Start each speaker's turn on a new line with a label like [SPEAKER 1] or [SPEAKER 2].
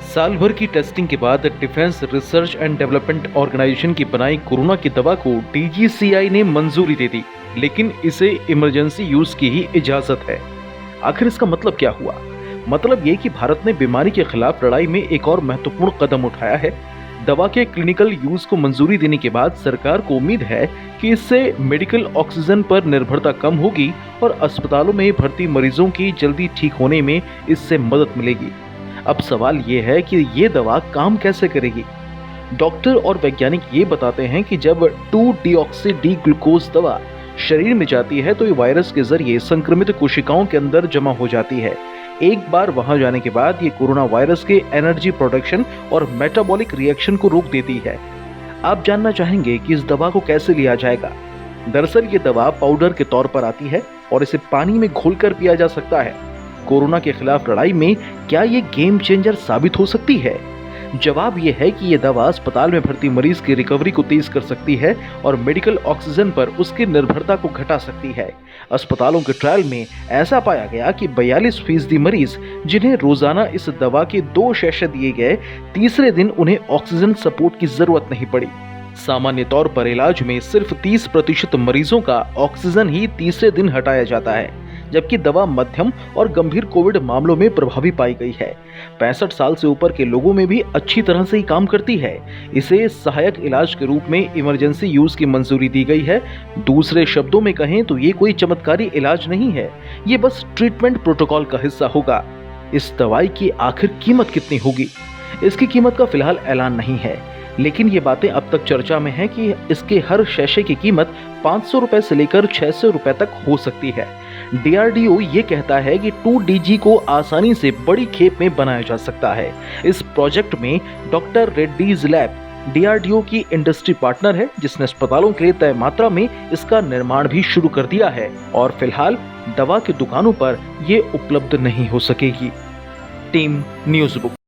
[SPEAKER 1] साल भर की टेस्टिंग के बाद defence research and development organisation की बनाई कोरोना की दवा को डीजीसीआई ने मंजूरी दे दी, लेकिन इसे इमरजेंसी यूज की ही इजाजत है। आखिर इसका मतलब क्या हुआ? मतलब ये कि भारत ने बीमारी के खिलाफ लड़ाई में एक और महत्वपूर्ण कदम उठाया है। दवा के क्लिनिकल यूज को मंजूरी देने के बाद सरकार को उम्मीद है कि इससे मेडिकल ऑक्सीजन पर निर्भरता कम होगी और अस्पतालों में भर्ती मरीजों की जल्दी ठीक होने में इससे मदद मिलेगी। अब सवाल ये है कि ये दवा काम कैसे करेगी। डॉक्टर और वैज्ञानिक ये बताते हैं कि जब 2-डीऑक्सी डी ग्लूकोज दवा शरीर में जाती है तो ये वायरस के जरिए संक्रमित कोशिकाओं के अंदर जमा हो जाती है। एक बार वहां जाने के बाद ये कोरोना वायरस के एनर्जी प्रोडक्शन और मेटाबॉलिक रिएक्शन को रोक देती है। आप जानना चाहेंगे कि इस दवा को कैसे लिया जाएगा। दरअसल ये दवा पाउडर के तौर पर आती है और इसे पानी में घोलकर पिया जा सकता है। कोरोना के खिलाफ लड़ाई में क्या ये गेम चेंजर साबित हो सकती है? जवाब ये है कि ये दवा अस्पताल में भर्ती मरीज की रिकवरी को तेज कर सकती है और मेडिकल ऑक्सीजन पर उसकी निर्भरता को घटा सकती है। अस्पतालों के ट्रायल में ऐसा पाया गया कि 42% मरीज जिन्हें रोजाना इस दवा के 2 शैशे दिए गए, तीसरे दिन उन्हें ऑक्सीजन सपोर्ट की जरूरत नहीं पड़ी। सामान्य तौर पर इलाज में सिर्फ 30% मरीजों का ऑक्सीजन ही तीसरे दिन हटाया जाता है, जबकि दवा मध्यम और गंभीर कोविड मामलों में प्रभावी पाई गई है। 65 साल से ऊपर के लोगों में भी अच्छी तरह से ही काम करती है। इसे सहायक इलाज के रूप में इमरजेंसी यूज की मंजूरी दी गई है। दूसरे शब्दों में कहें तो ये कोई चमत्कारी इलाज नहीं है, ये बस ट्रीटमेंट प्रोटोकॉल का हिस्सा होगा। इस दवाई की आखिर कीमत कितनी होगी? इसकी कीमत का फिलहाल ऐलान नहीं है, लेकिन ये बातें अब तक चर्चा में हैं कि इसके हर शैशे की कीमत 500 रुपए से लेकर 600 रुपए तक हो सकती है। डीआरडीओ ये कहता है कि 2DG को आसानी से बड़ी खेप में बनाया जा सकता है। इस प्रोजेक्ट में डॉक्टर रेड्डीज लैब डीआरडीओ की इंडस्ट्री पार्टनर है, जिसने अस्पतालों के लिए तय मात्रा में इसका निर्माण भी शुरू कर दिया है और फिलहाल दवा की दुकानों पर ये उपलब्ध नहीं हो सकेगी। Team news book.